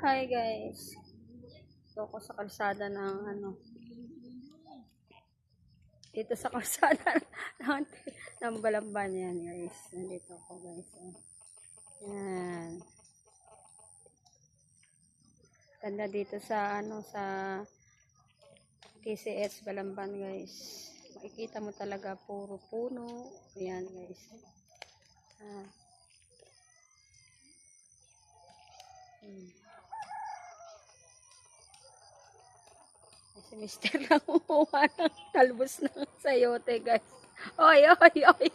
Hi guys. Ito ako sa kalsada ng dito sa kalsada ng Balamban yan guys. Nandito ako guys. Yan. Ganda dito sa sa TCS Balamban guys. Makikita mo talaga puro puno. Yan guys. Si Mister lang kumuha ng talbos ng sayote guys. Oy, oy, oy.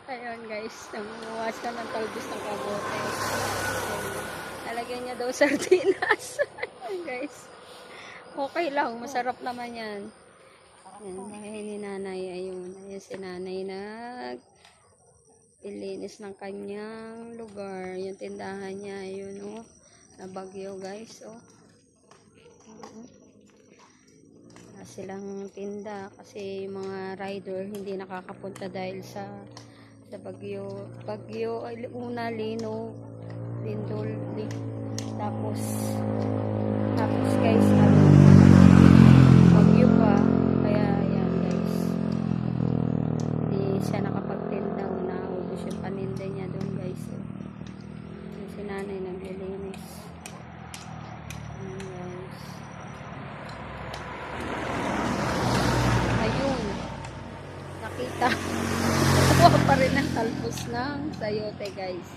Ayun guys, nangunguha siya ng talbos ng kamote. Nalagyan niya daw sardinas. Ayun guys. Okay lang, masarap naman yan. Yan, bahay ni nanay. Ayun, ayun si nanay ilinis ng kanyang lugar. Yung tindahan niya, ayun oh. Na Bagyo guys, oh. Silang tinda kasi yung mga rider hindi nakakapunta dahil sa Bagyo una Lino Lindol tapos guys Bagyo pa kaya yan guys hindi siya nakapagtinda naubos yung paninda niya doon guys yung si nanay naglilinis kuha pa rin ang talbos ng sayote guys.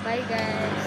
Bye guys.